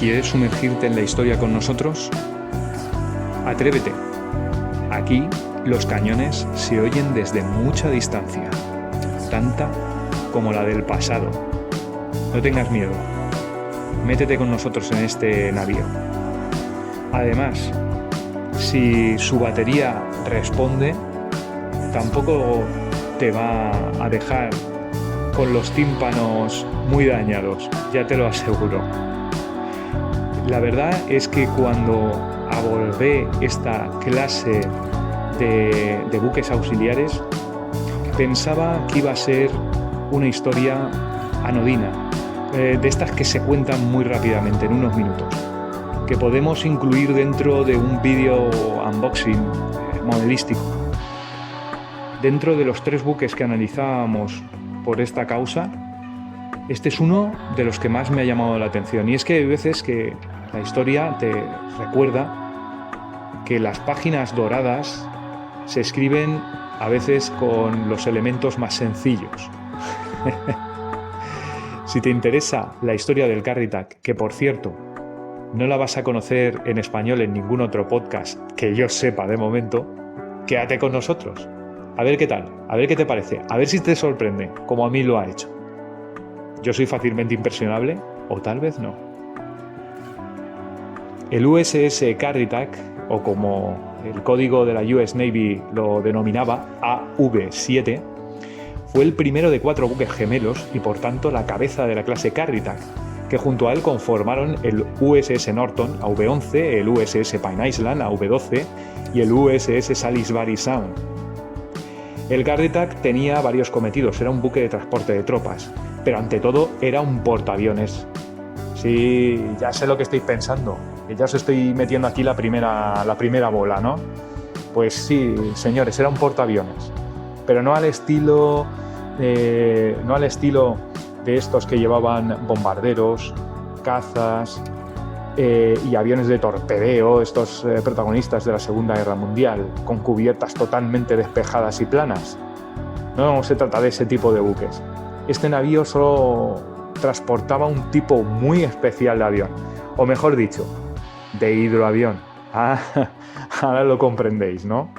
¿Quieres sumergirte en la historia con nosotros? Atrévete. Aquí los cañones se oyen desde mucha distancia, tanta como la del pasado. No tengas miedo. Métete con nosotros en este navío. Además, si su batería responde, tampoco te va a dejar con los tímpanos muy dañados, ya te lo aseguro. La verdad es que cuando abordé esta clase de buques auxiliares, pensaba que iba a ser una historia anodina, de estas que se cuentan muy rápidamente, en unos minutos, que podemos incluir dentro de un vídeo unboxing modelístico. Dentro de los 3 buques que analizábamos por esta causa, este es uno de los que más me ha llamado la atención. Y es que hay veces que la historia te recuerda que las páginas doradas se escriben a veces con los elementos más sencillos. Si te interesa la historia del Carritac, que por cierto, no la vas a conocer en español en ningún otro podcast que yo sepa de momento, quédate con nosotros. A ver qué tal, a ver qué te parece, a ver si te sorprende, como a mí lo ha hecho. Yo soy fácilmente impresionable, o tal vez no. El USS Carritac, o como el código de la US Navy lo denominaba, AV-7, fue el primero de 4 buques gemelos y por tanto la cabeza de la clase Carritac, que junto a él conformaron el USS Norton, AV-11, el USS Pine Island, AV-12, y el USS Salisbury Sound. El Carritac tenía varios cometidos, era un buque de transporte de tropas, pero ante todo era un portaaviones. Sí, ya sé lo que estáis pensando, que ya os estoy metiendo aquí la primera bola, ¿no? Pues sí, señores, era un portaaviones, pero no al estilo de estos que llevaban bombarderos, cazas y aviones de torpedeo, estos protagonistas de la Segunda Guerra Mundial, con cubiertas totalmente despejadas y planas. No se trata de ese tipo de buques. Este navío solo transportaba un tipo muy especial de avión, o mejor dicho, de hidroavión. Ahora lo comprendéis, ¿no?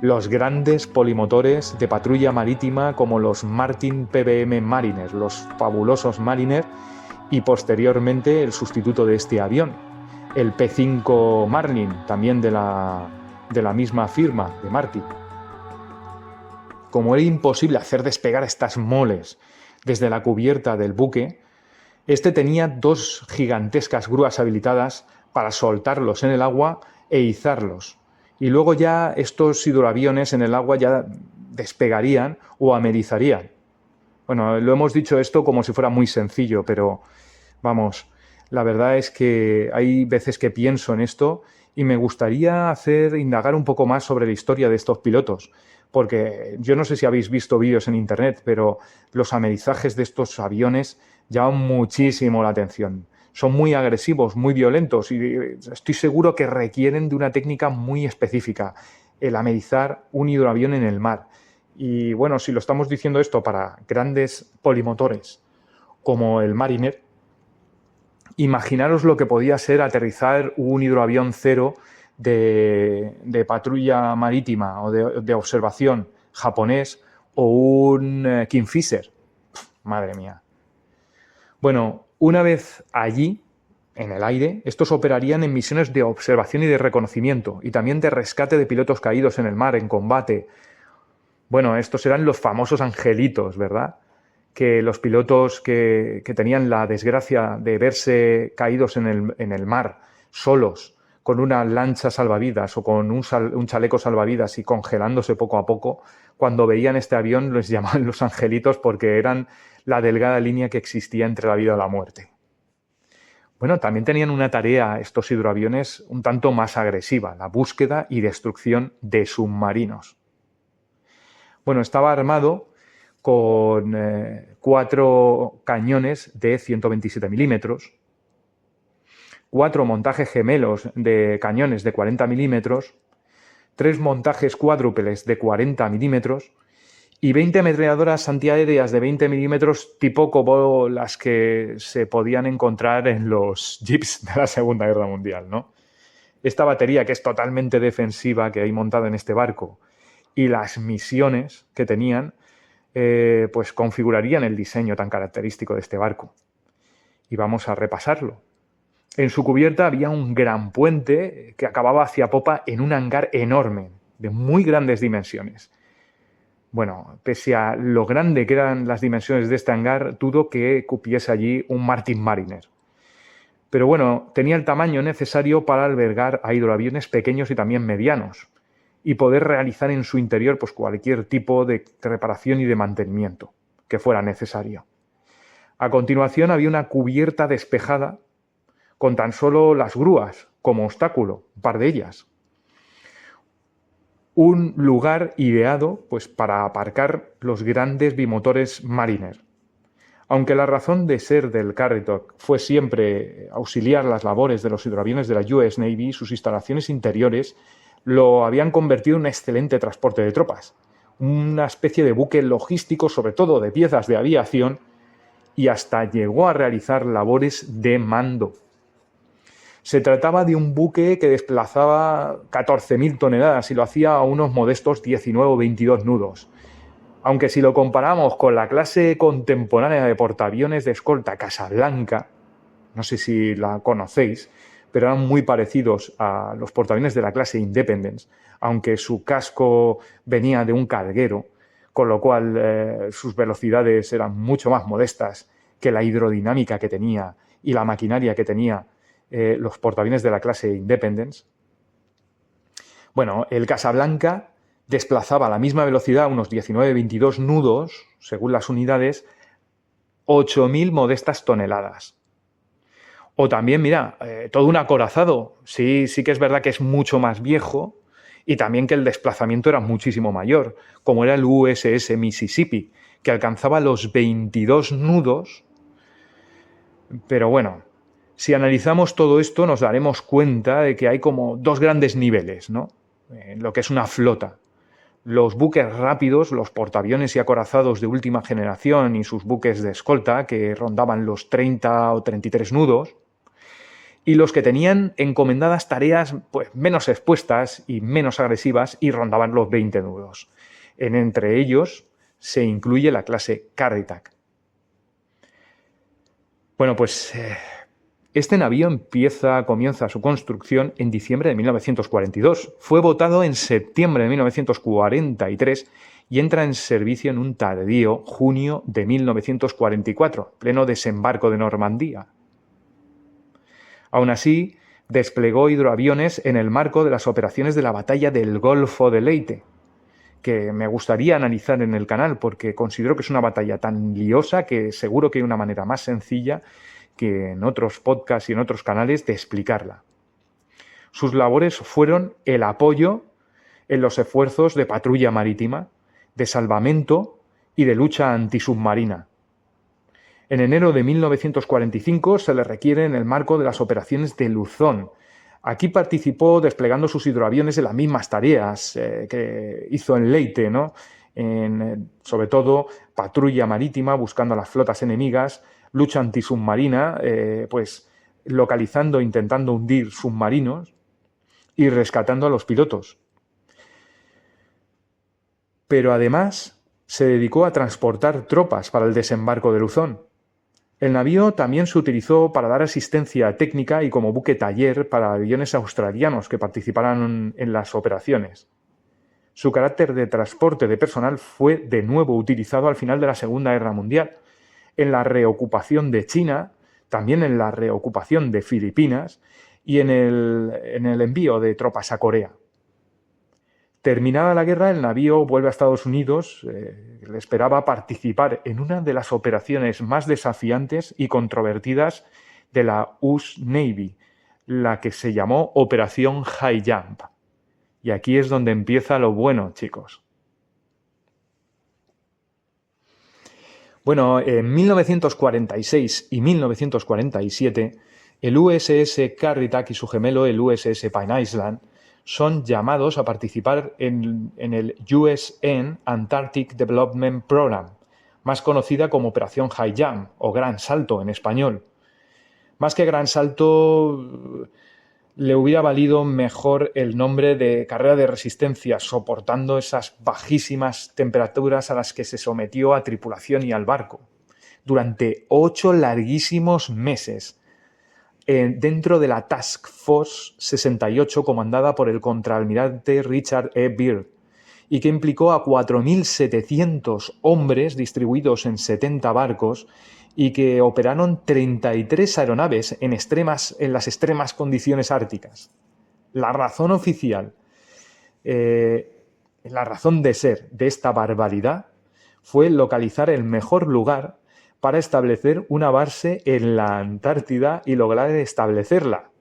Los grandes polimotores de patrulla marítima como los Martin PBM Mariner, los fabulosos Mariner, y posteriormente el sustituto de este avión, el P5 Marlin, también de la misma firma, de Martin. Como era imposible hacer despegar estas moles desde la cubierta del buque, este tenía 2 gigantescas grúas habilitadas para soltarlos en el agua e izarlos. Y luego ya estos hidroaviones en el agua ya despegarían o amerizarían. Bueno, lo hemos dicho esto como si fuera muy sencillo, pero vamos, la verdad es que hay veces que pienso en esto y me gustaría indagar un poco más sobre la historia de estos pilotos, porque yo no sé si habéis visto vídeos en internet, pero los amerizajes de estos aviones llaman muchísimo la atención. Son muy agresivos, muy violentos y estoy seguro que requieren de una técnica muy específica, el amerizar un hidroavión en el mar. Y bueno, si lo estamos diciendo esto para grandes polimotores como el Mariner, imaginaros lo que podía ser aterrizar un hidroavión cero de patrulla marítima o de observación japonés o un Kingfisher. Madre mía. Bueno, una vez allí, en el aire, estos operarían en misiones de observación y de reconocimiento y también de rescate de pilotos caídos en el mar, en combate. Bueno, estos eran los famosos angelitos, ¿verdad? Que los pilotos que tenían la desgracia de verse caídos en el mar, solos, con una lancha salvavidas o con un chaleco salvavidas y congelándose poco a poco, cuando veían este avión los llamaban los angelitos porque eran la delgada línea que existía entre la vida y la muerte. Bueno, también tenían una tarea estos hidroaviones un tanto más agresiva, la búsqueda y destrucción de submarinos. Bueno, estaba armado con 4 cañones de 127 milímetros, 4 montajes gemelos de cañones de 40 milímetros, 3 montajes cuádruples de 40 milímetros y 20 ametralladoras antiaéreas de 20 milímetros tipo como las que se podían encontrar en los jeeps de la Segunda Guerra Mundial, ¿no? Esta batería, que es totalmente defensiva, que hay montada en este barco, y las misiones que tenían, pues configurarían el diseño tan característico de este barco. Y vamos a repasarlo. En su cubierta había un gran puente que acababa hacia popa en un hangar enorme, de muy grandes dimensiones. Bueno, pese a lo grande que eran las dimensiones de este hangar, dudo que cupiese allí un Martin Mariner. Pero bueno, tenía el tamaño necesario para albergar a hidroaviones pequeños y también medianos, y poder realizar en su interior pues, cualquier tipo de reparación y de mantenimiento que fuera necesario. A continuación había una cubierta despejada con tan solo las grúas como obstáculo, un par de ellas. Un lugar ideado pues, para aparcar los grandes bimotores Mariner. Aunque la razón de ser del Currituck fue siempre auxiliar las labores de los hidroaviones de la US Navy, sus instalaciones interiores lo habían convertido en un excelente transporte de tropas, una especie de buque logístico, sobre todo de piezas de aviación, y hasta llegó a realizar labores de mando. Se trataba de un buque que desplazaba 14.000 toneladas y lo hacía a unos modestos 19 o 22 nudos. Aunque si lo comparamos con la clase contemporánea de portaaviones de escolta Casablanca, no sé si la conocéis, pero eran muy parecidos a los portaaviones de la clase Independence, aunque su casco venía de un carguero, con lo cual sus velocidades eran mucho más modestas que la hidrodinámica que tenía y la maquinaria que tenía los portaaviones de la clase Independence. Bueno, el Casablanca desplazaba a la misma velocidad, unos 19-22 nudos, según las unidades, 8.000 modestas toneladas. O también, mira, todo un acorazado. Sí que es verdad que es mucho más viejo y también que el desplazamiento era muchísimo mayor, como era el USS Mississippi, que alcanzaba los 22 nudos. Pero bueno, si analizamos todo esto nos daremos cuenta de que hay como dos grandes niveles, ¿no? En lo que es una flota. Los buques rápidos, los portaaviones y acorazados de última generación y sus buques de escolta, que rondaban los 30 o 33 nudos, y los que tenían encomendadas tareas pues, menos expuestas y menos agresivas y rondaban los 20 nudos. Entre ellos se incluye la clase Currituck. Bueno, pues este navío comienza su construcción en diciembre de 1942. Fue votado en septiembre de 1943 y entra en servicio en un tardío junio de 1944, pleno desembarco de Normandía. Aún así, desplegó hidroaviones en el marco de las operaciones de la batalla del Golfo de Leyte, que me gustaría analizar en el canal porque considero que es una batalla tan liosa que seguro que hay una manera más sencilla que en otros podcasts y en otros canales de explicarla. Sus labores fueron el apoyo en los esfuerzos de patrulla marítima, de salvamento y de lucha antisubmarina. En enero de 1945 se le requiere en el marco de las operaciones de Luzón. Aquí participó desplegando sus hidroaviones en las mismas tareas que hizo en Leyte, ¿no? Sobre todo patrulla marítima buscando a las flotas enemigas, lucha antisubmarina, pues localizando, intentando hundir submarinos y rescatando a los pilotos. Pero además se dedicó a transportar tropas para el desembarco de Luzón. El navío también se utilizó para dar asistencia técnica y como buque taller para aviones australianos que participaran en las operaciones. Su carácter de transporte de personal fue de nuevo utilizado al final de la Segunda Guerra Mundial, en la reocupación de China, también en la reocupación de Filipinas y en el envío de tropas a Corea. Terminada la guerra, el navío vuelve a Estados Unidos. Le esperaba participar en una de las operaciones más desafiantes y controvertidas de la US Navy, la que se llamó Operación High Jump. Y aquí es donde empieza lo bueno, chicos. Bueno, en 1946 y 1947, el USS Currituck y su gemelo, el USS Pine Island, son llamados a participar en el USN Antarctic Development Program, más conocida como Operación High Jump o Gran Salto en español. Más que Gran Salto, le hubiera valido mejor el nombre de carrera de resistencia, soportando esas bajísimas temperaturas a las que se sometió a tripulación y al barco durante 8 larguísimos meses dentro de la Task Force 68 comandada por el contraalmirante Richard E. Byrd y que implicó a 4.700 hombres distribuidos en 70 barcos y que operaron 33 aeronaves en las extremas condiciones árticas. La razón oficial, la razón de ser de esta barbaridad fue localizar el mejor lugar para establecer una base en la Antártida y lograr establecerla.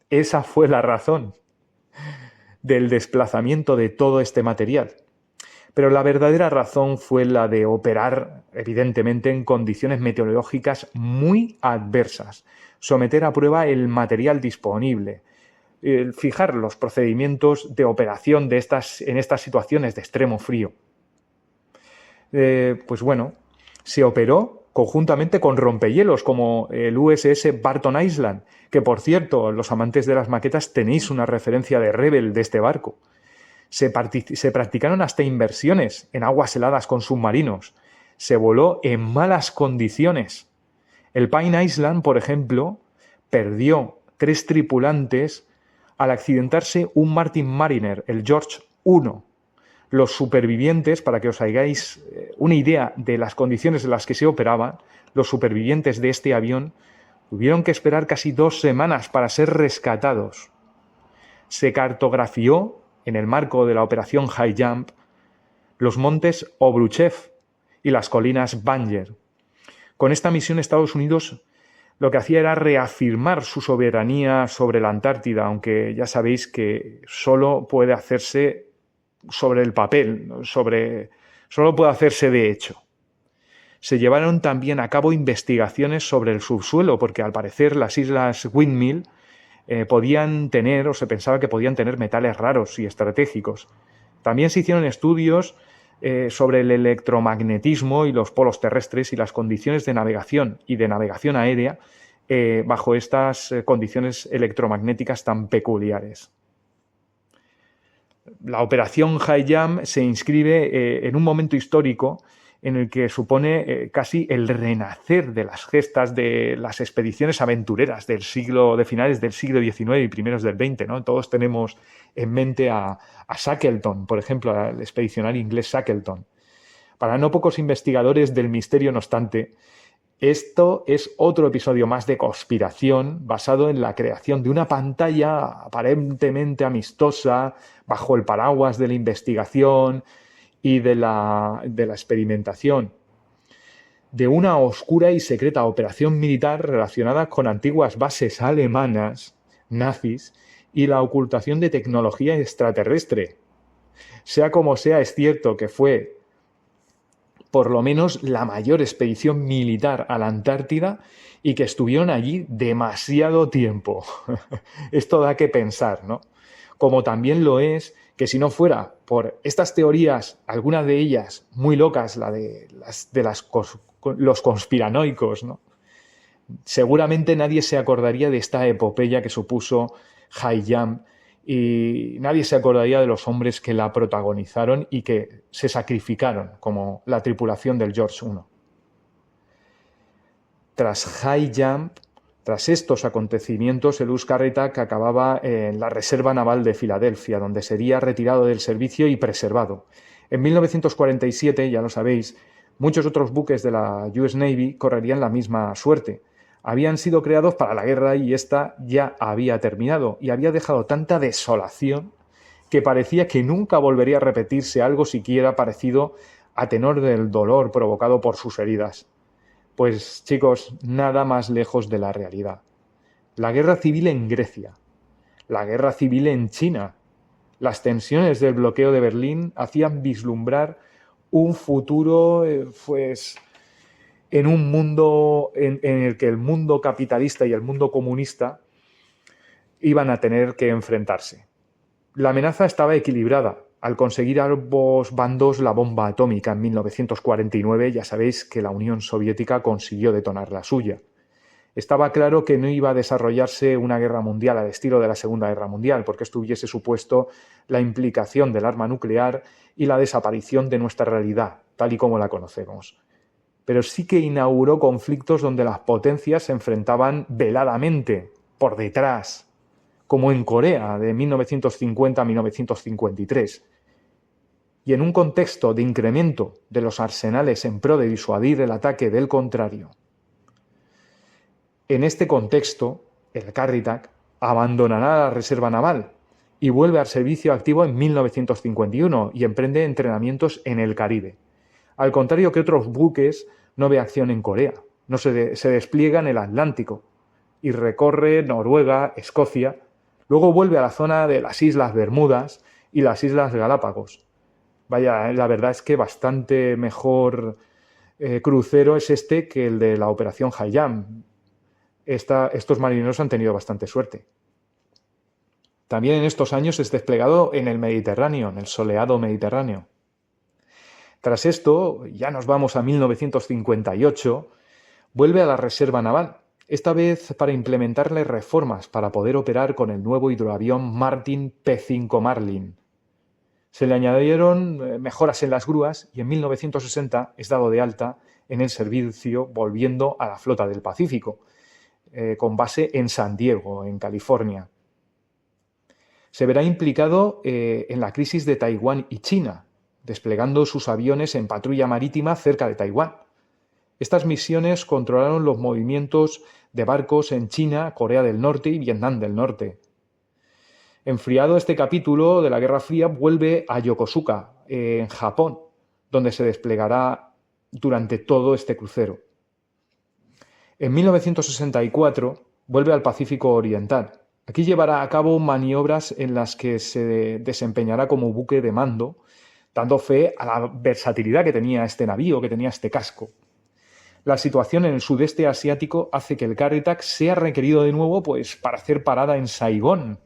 Esa fue la razón del desplazamiento de todo este material. Pero la verdadera razón fue la de operar, evidentemente, en condiciones meteorológicas muy adversas, someter a prueba el material disponible, fijar los procedimientos de operación en estas situaciones de extremo frío. Pues bueno, se operó conjuntamente con rompehielos como el USS Barton Island, que por cierto, los amantes de las maquetas tenéis una referencia de Rebel de este barco. Se practicaron hasta inversiones en aguas heladas con submarinos. Se voló en malas condiciones. El Pine Island, por ejemplo, perdió 3 tripulantes al accidentarse un Martin Mariner, el George I. Los supervivientes, para que os hagáis una idea de las condiciones en las que se operaban, los supervivientes de este avión tuvieron que esperar casi 2 semanas para ser rescatados. Se cartografió, en el marco de la operación High Jump, los montes Obruchev y las colinas Banger. Con esta misión Estados Unidos lo que hacía era reafirmar su soberanía sobre la Antártida, aunque ya sabéis que solo puede hacerse sobre el papel, solo puede hacerse de hecho. Se llevaron también a cabo investigaciones sobre el subsuelo, porque al parecer las islas Windmill podían tener, o se pensaba que podían tener metales raros y estratégicos. También se hicieron estudios sobre el electromagnetismo y los polos terrestres y las condiciones de navegación y de navegación aérea bajo estas condiciones electromagnéticas tan peculiares. La operación High Jump se inscribe en un momento histórico en el que supone casi el renacer de las gestas de las expediciones aventureras de finales del siglo XIX y primeros del XX, ¿no? Todos tenemos en mente a Shackleton, por ejemplo, al expedicionario inglés Shackleton. Para no pocos investigadores del misterio, no obstante, esto es otro episodio más de conspiración basado en la creación de una pantalla aparentemente amistosa bajo el paraguas de la investigación y de la experimentación, de una oscura y secreta operación militar relacionada con antiguas bases alemanas, nazis, y la ocultación de tecnología extraterrestre. Sea como sea, es cierto que fue por lo menos la mayor expedición militar a la Antártida y que estuvieron allí demasiado tiempo. Esto da que pensar, ¿no? Como también lo es que si no fuera por estas teorías, algunas de ellas muy locas, los conspiranoicos, ¿no? Seguramente nadie se acordaría de esta epopeya que supuso High Jump y nadie se acordaría de los hombres que la protagonizaron y que se sacrificaron, como la tripulación del George I. Tras High Jump, tras estos acontecimientos, el Uscarretac acababa en la Reserva Naval de Filadelfia, donde sería retirado del servicio y preservado. En 1947, ya lo sabéis, muchos otros buques de la US Navy correrían la misma suerte. Habían sido creados para la guerra y esta ya había terminado y había dejado tanta desolación que parecía que nunca volvería a repetirse algo siquiera parecido a tenor del dolor provocado por sus heridas. Pues chicos, nada más lejos de la realidad. La guerra civil en Grecia, la guerra civil en China, las tensiones del bloqueo de Berlín hacían vislumbrar un futuro, en un mundo en el que el mundo capitalista y el mundo comunista iban a tener que enfrentarse. La amenaza estaba equilibrada. Al conseguir ambos bandos la bomba atómica en 1949, ya sabéis que la Unión Soviética consiguió detonar la suya. Estaba claro que no iba a desarrollarse una guerra mundial al estilo de la Segunda Guerra Mundial, porque esto hubiese supuesto la implicación del arma nuclear y la desaparición de nuestra realidad, tal y como la conocemos. Pero sí que inauguró conflictos donde las potencias se enfrentaban veladamente, por detrás, como en Corea de 1950 a 1953. Y en un contexto de incremento de los arsenales en pro de disuadir el ataque del contrario. En este contexto, el Carrittack abandonará la reserva naval y vuelve al servicio activo en 1951 y emprende entrenamientos en el Caribe. Al contrario que otros buques, no ve acción en Corea, no se despliega en el Atlántico y recorre Noruega, Escocia, luego vuelve a la zona de las Islas Bermudas y las Islas Galápagos. Vaya, la verdad es que bastante mejor crucero es este que el de la Operación Hayam. Estos marineros han tenido bastante suerte. También en estos años es desplegado en el Mediterráneo, en el soleado Mediterráneo. Tras esto, ya nos vamos a 1958, vuelve a la Reserva Naval, esta vez para implementarle reformas para poder operar con el nuevo hidroavión Martin P-5 Marlin. Se le añadieron mejoras en las grúas y en 1960 es dado de alta en el servicio volviendo a la Flota del Pacífico, con base en San Diego, en California. Se verá implicado en la crisis de Taiwán y China, desplegando sus aviones en patrulla marítima cerca de Taiwán. Estas misiones controlaron los movimientos de barcos en China, Corea del Norte y Vietnam del Norte. Enfriado este capítulo de la Guerra Fría, vuelve a Yokosuka, en Japón, donde se desplegará durante todo este crucero. En 1964 vuelve al Pacífico Oriental. Aquí llevará a cabo maniobras en las que se desempeñará como buque de mando, dando fe a la versatilidad que tenía este navío, que tenía este casco. La situación en el sudeste asiático hace que el Carrittack sea requerido de nuevo para hacer parada en Saigón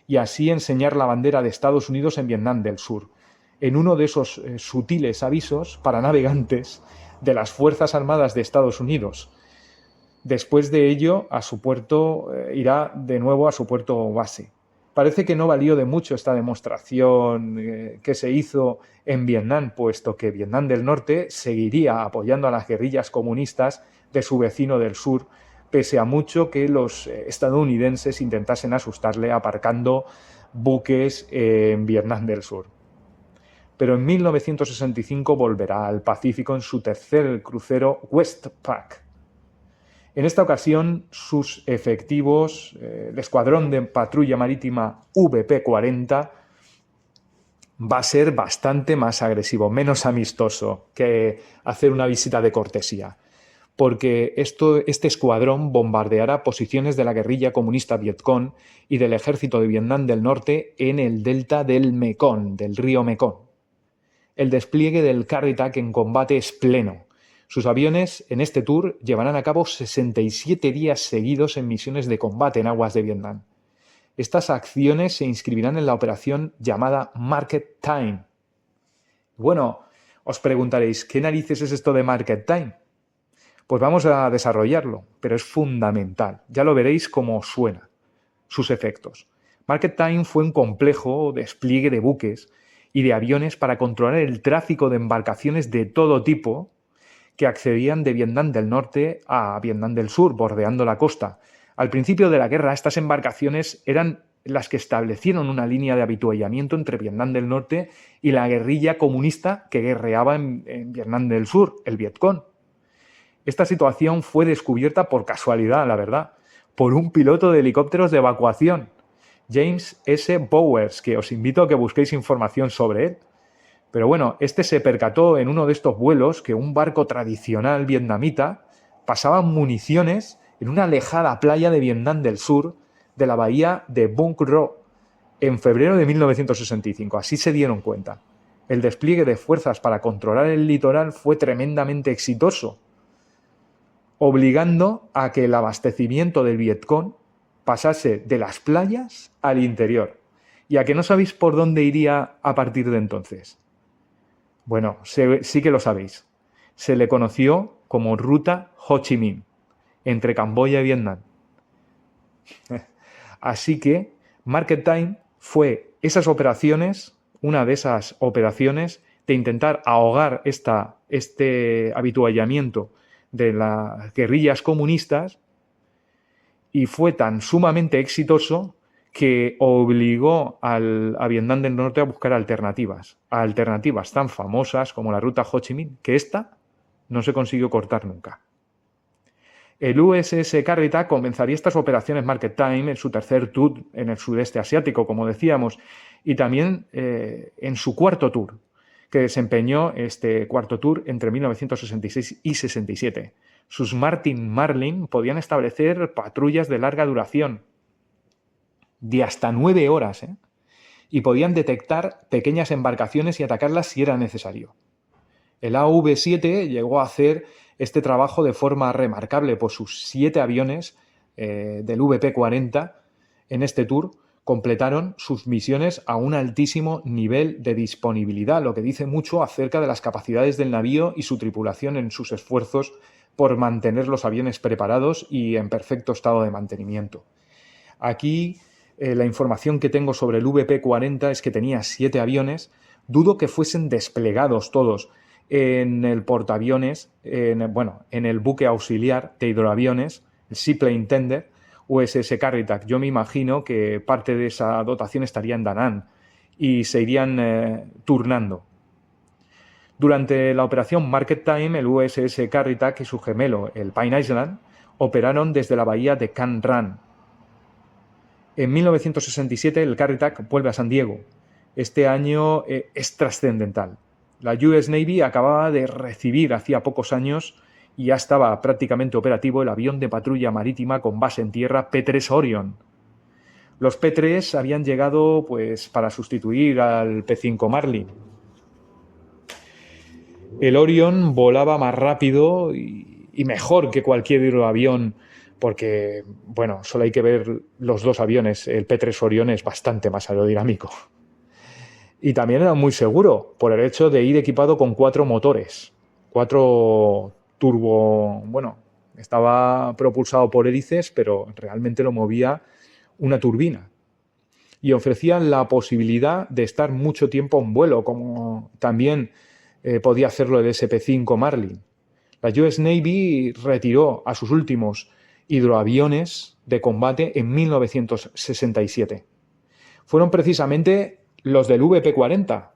y así enseñar la bandera de Estados Unidos en Vietnam del Sur, en uno de esos sutiles avisos para navegantes de las Fuerzas Armadas de Estados Unidos. Después de ello, a su puerto irá de nuevo a su puerto base. Parece que no valió de mucho esta demostración que se hizo en Vietnam, puesto que Vietnam del Norte seguiría apoyando a las guerrillas comunistas de su vecino del sur, pese a mucho que los estadounidenses intentasen asustarle aparcando buques en Vietnam del Sur. Pero en 1965 volverá al Pacífico en su tercer crucero Westpac. En esta ocasión, sus efectivos, el Escuadrón de Patrulla Marítima VP-40, va a ser bastante más agresivo, menos amistoso que hacer una visita de cortesía, porque este escuadrón bombardeará posiciones de la guerrilla comunista Vietcong y del ejército de Vietnam del Norte en el delta del Mekong, del río Mekong. El despliegue del Carrittack en combate es pleno. Sus aviones en este tour llevarán a cabo 67 días seguidos en misiones de combate en aguas de Vietnam. Estas acciones se inscribirán en la operación llamada Market Time. Bueno, os preguntaréis, ¿qué narices es esto de Market Time? Pues vamos a desarrollarlo, pero es fundamental. Ya lo veréis cómo suena, sus efectos. Market Time fue un complejo despliegue de buques y de aviones para controlar el tráfico de embarcaciones de todo tipo que accedían de Vietnam del Norte a Vietnam del Sur, bordeando la costa. Al principio de la guerra, estas embarcaciones eran las que establecieron una línea de avituallamiento entre Vietnam del Norte y la guerrilla comunista que guerreaba en Vietnam del Sur, el Vietcong. Esta situación fue descubierta por casualidad, la verdad, por un piloto de helicópteros de evacuación, James S. Bowers, que os invito a que busquéis información sobre él. Pero bueno, este se percató en uno de estos vuelos que un barco tradicional vietnamita pasaba municiones en una alejada playa de Vietnam del Sur de la bahía de Bung Ro en febrero de 1965. Así se dieron cuenta. El despliegue de fuerzas para controlar el litoral fue tremendamente exitoso, obligando a que el abastecimiento del Vietcong pasase de las playas al interior. ¿Y a que no sabéis por dónde iría a partir de entonces? Bueno, sí que lo sabéis. Se le conoció como Ruta Ho Chi Minh, entre Camboya y Vietnam. Así que Market Time fue esas operaciones, una de esas operaciones de intentar ahogar este habituallamiento de las guerrillas comunistas, y fue tan sumamente exitoso que obligó a Vietnam del Norte a buscar alternativas tan famosas como la ruta Ho Chi Minh, que esta no se consiguió cortar nunca. El USS Carritak comenzaría estas operaciones Market Time en su tercer tour en el sudeste asiático, como decíamos, y también en su cuarto tour, que desempeñó este cuarto tour entre 1966 y 67. Sus Martin Marlin podían establecer patrullas de larga duración, de hasta 9 horas, y podían detectar pequeñas embarcaciones y atacarlas si era necesario. El AV-7 llegó a hacer este trabajo de forma remarcable, pues sus 7 aviones del VP-40 en este tour completaron sus misiones a un altísimo nivel de disponibilidad, lo que dice mucho acerca de las capacidades del navío y su tripulación en sus esfuerzos por mantener los aviones preparados y en perfecto estado de mantenimiento. Aquí la información que tengo sobre el VP-40 es que tenía 7 aviones. Dudo que fuesen desplegados todos en el portaaviones, en el buque auxiliar de hidroaviones, el Seaplane Tender, USS Carritak. Yo me imagino que parte de esa dotación estaría en Da Nang y se irían turnando. Durante la operación Market Time, el USS Carritak y su gemelo, el Pine Island, operaron desde la bahía de Cam Ranh. En 1967 el Carritak vuelve a San Diego. Este año es trascendental. La US Navy acababa de recibir hacía pocos años y ya estaba prácticamente operativo el avión de patrulla marítima con base en tierra P-3 Orion. Los P-3 habían llegado pues, para sustituir al P-5 Marlin. El Orion volaba más rápido y mejor que cualquier hidroavión, porque, bueno, solo hay que ver los dos aviones. El P-3 Orion es bastante más aerodinámico. Y también era muy seguro, por el hecho de ir equipado con 4 motores. 4 turbo... Bueno, estaba propulsado por hélices, pero realmente lo movía una turbina. Y ofrecían la posibilidad de estar mucho tiempo en vuelo, como también podía hacerlo el SP-5 Marlin. La US Navy retiró a sus últimos hidroaviones de combate en 1967. Fueron precisamente los del VP-40,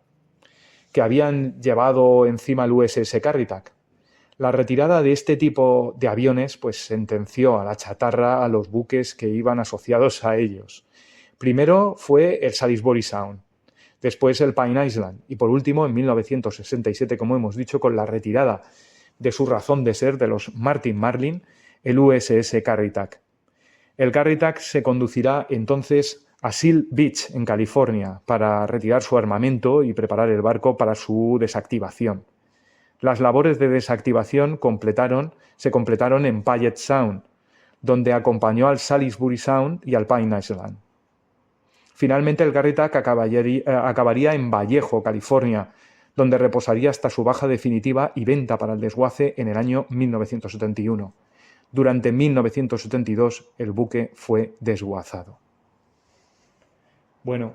que habían llevado encima el USS Carritak. La retirada de este tipo de aviones pues sentenció a la chatarra a los buques que iban asociados a ellos. Primero fue el Salisbury Sound, después el Pine Island y por último en 1967, como hemos dicho, con la retirada de su razón de ser de los Martin Marlin, el USS Carritak. El Carritak se conducirá entonces a Seal Beach, en California, para retirar su armamento y preparar el barco para su desactivación. Las labores de desactivación se completaron en Puget Sound, donde acompañó al Salisbury Sound y al Pine Island. Finalmente, el Carritak acabaría en Vallejo, California, donde reposaría hasta su baja definitiva y venta para el desguace en el año 1971. Durante 1972, el buque fue desguazado. Bueno,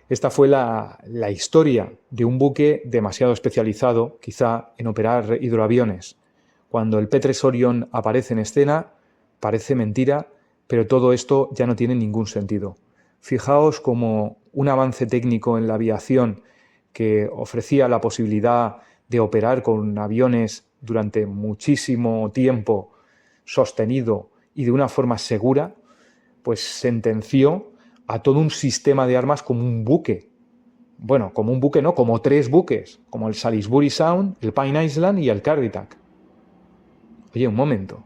esta fue la historia de un buque demasiado especializado, quizá, en operar hidroaviones. Cuando el P-3 Orion aparece en escena, parece mentira, pero todo esto ya no tiene ningún sentido. Fijaos cómo un avance técnico en la aviación que ofrecía la posibilidad de operar con aviones durante muchísimo tiempo sostenido y de una forma segura, pues sentenció a todo un sistema de armas como un buque. Bueno, como un buque no, como 3 buques, como el Salisbury Sound, el Pine Island y el Carritak. Oye, un momento.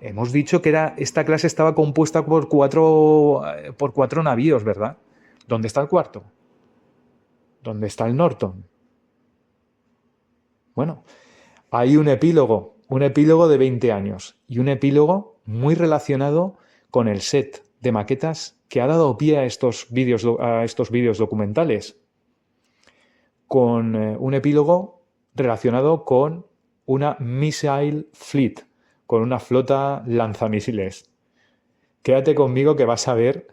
Hemos dicho que esta clase estaba compuesta por 4 navíos, ¿verdad? ¿Dónde está el cuarto? ¿Dónde está el Norton? Bueno, hay un epílogo de 20 años y un epílogo muy relacionado con el set de maquetas que ha dado pie a estos vídeos documentales, con un epílogo relacionado con una missile fleet, con una flota lanzamisiles. Quédate conmigo que vas a ver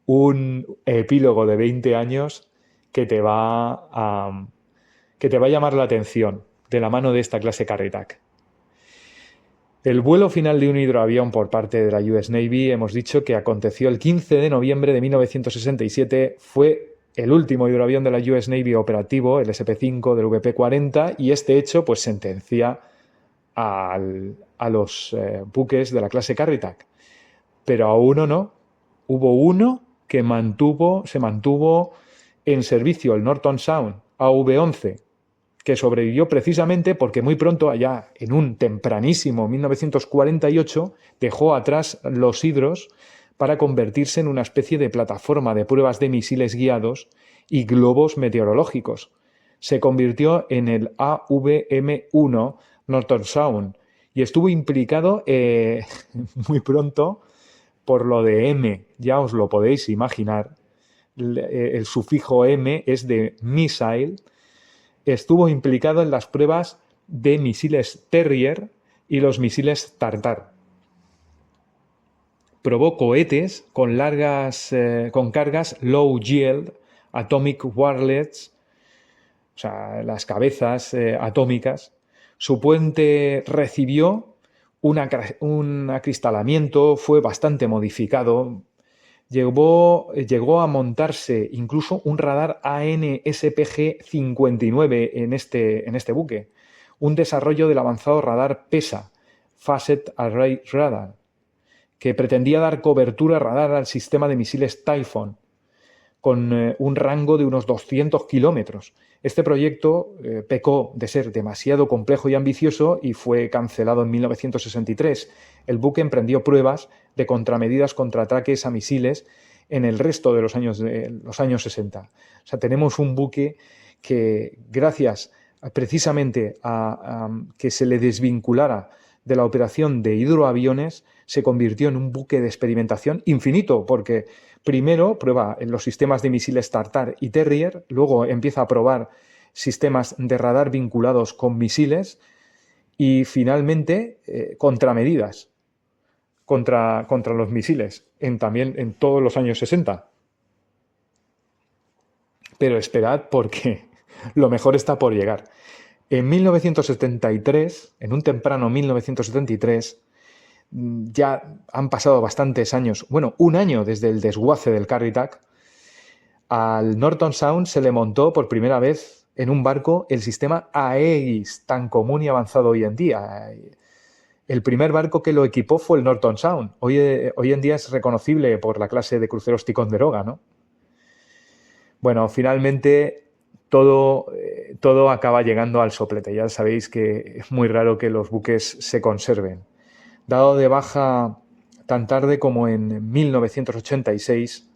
un epílogo de 20 años que te va a llamar la atención de la mano de esta clase Carry Tag. El vuelo final de un hidroavión por parte de la US Navy, hemos dicho que aconteció el 15 de noviembre de 1967, fue el último hidroavión de la US Navy operativo, el SP-5 del VP-40, y este hecho pues sentencia a los buques de la clase Carry Tag. Pero a uno no. Hubo uno que se mantuvo en servicio, el Norton Sound AV-11, que sobrevivió precisamente porque muy pronto, allá en un tempranísimo 1948, dejó atrás los hidros para convertirse en una especie de plataforma de pruebas de misiles guiados y globos meteorológicos. Se convirtió en el AVM-1 Norton Sound y estuvo implicado muy pronto por lo de M, ya os lo podéis imaginar. El sufijo M es de missile. Estuvo implicado en las pruebas de misiles Terrier y los misiles Tartar. Probó cohetes con cargas low yield, atomic warheads, o sea, las cabezas atómicas. Su puente recibió un acristalamiento, fue bastante modificado. Llegó a montarse incluso un radar AN/SPG-59 en este buque, un desarrollo del avanzado radar PESA, Facet Array Radar, que pretendía dar cobertura radar al sistema de misiles Typhoon, con un rango de unos 200 kilómetros. Este proyecto pecó de ser demasiado complejo y ambicioso y fue cancelado en 1963. El buque emprendió pruebas de contramedidas contra ataques a misiles en el resto de los años 60. O sea, tenemos un buque que, gracias precisamente a que se le desvinculara de la operación de hidroaviones, se convirtió en un buque de experimentación infinito, porque primero prueba en los sistemas de misiles Tartar y Terrier, luego empieza a probar sistemas de radar vinculados con misiles y finalmente contramedidas contra los misiles, también en todos los años 60. Pero esperad, porque lo mejor está por llegar. En 1973, en un temprano 1973, ya han pasado bastantes años, bueno, un año desde el desguace del Carry Tag, al Norton Sound se le montó por primera vez en un barco el sistema Aegis, tan común y avanzado hoy en día. El primer barco que lo equipó fue el Norton Sound. Hoy en día es reconocible por la clase de cruceros Ticonderoga, ¿no? Bueno, finalmente todo acaba llegando al soplete. Ya sabéis que es muy raro que los buques se conserven. Dado de baja tan tarde como en 1986,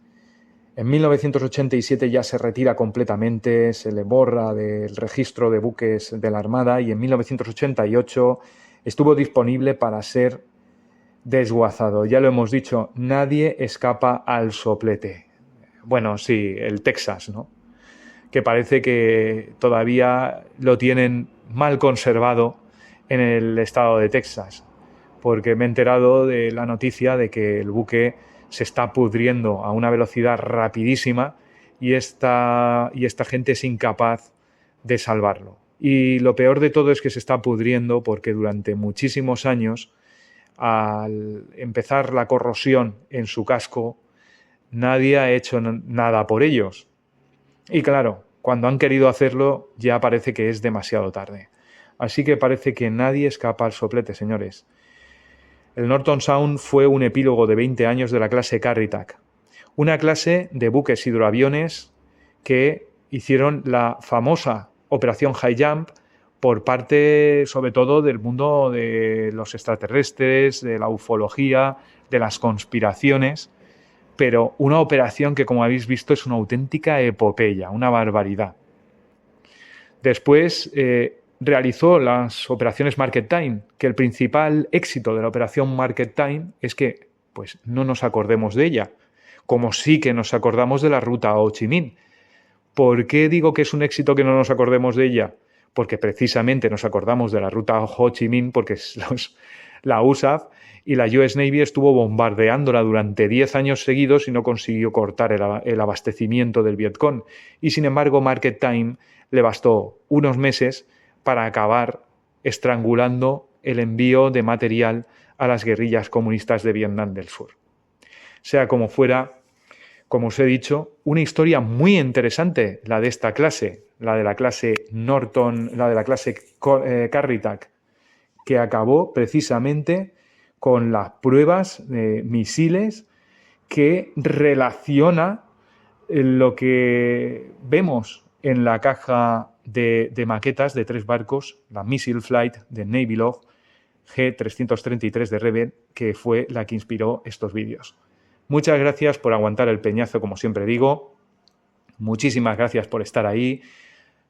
en 1987 ya se retira completamente, se le borra del registro de buques de la Armada y en 1988 estuvo disponible para ser desguazado. Ya lo hemos dicho, nadie escapa al soplete. Bueno, sí, el Texas, ¿no? Que parece que todavía lo tienen mal conservado en el estado de Texas, porque me he enterado de la noticia de que el buque se está pudriendo a una velocidad rapidísima y esta gente es incapaz de salvarlo. Y lo peor de todo es que se está pudriendo porque durante muchísimos años, al empezar la corrosión en su casco, nadie ha hecho nada por ellos. Y claro, cuando han querido hacerlo ya parece que es demasiado tarde. Así que parece que nadie escapa al soplete, señores. El Norton Sound fue un epílogo de 20 años de la clase Carry Tag, una clase de buques hidroaviones que hicieron la famosa Operación High Jump por parte, sobre todo, del mundo de los extraterrestres, de la ufología, de las conspiraciones, pero una operación que, como habéis visto, es una auténtica epopeya, una barbaridad. Después realizó las operaciones Market Time, que el principal éxito de la operación Market Time es que pues, no nos acordemos de ella. como sí que nos acordamos de la ruta Ho Chi Minh. ¿Por qué digo que es un éxito que no nos acordemos de ella? Porque precisamente nos acordamos de la ruta Ho Chi Minh porque la USAF y la US Navy estuvo bombardeándola durante 10 años seguidos y no consiguió cortar el abastecimiento del Vietcong. Y sin embargo, Market Time le bastó unos meses para acabar estrangulando el envío de material a las guerrillas comunistas de Vietnam del Sur. Sea como fuera, como os he dicho, una historia muy interesante la de esta clase, la de la clase Norton, la de la clase Carritac, que acabó precisamente con las pruebas de misiles que relaciona lo que vemos en la caja de maquetas de 3 barcos, la Missile Flight de Navy Log G333 de Rebel, que fue la que inspiró estos vídeos. Muchas gracias por aguantar el peñazo, como siempre digo. Muchísimas gracias por estar ahí.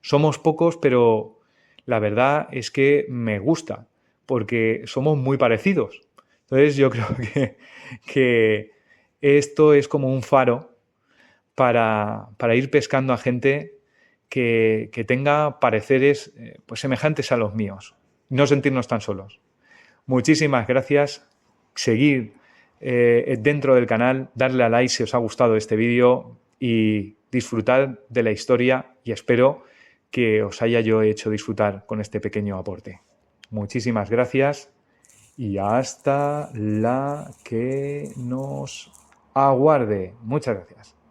Somos pocos, pero la verdad es que me gusta, porque somos muy parecidos. Entonces yo creo que esto es como un faro para ir pescando a gente que tenga pareceres pues semejantes a los míos. No sentirnos tan solos. Muchísimas gracias. Seguid dentro del canal, darle a like si os ha gustado este vídeo y disfrutad de la historia, y espero que os haya yo hecho disfrutar con este pequeño aporte. Muchísimas gracias y hasta la que nos aguarde. Muchas gracias.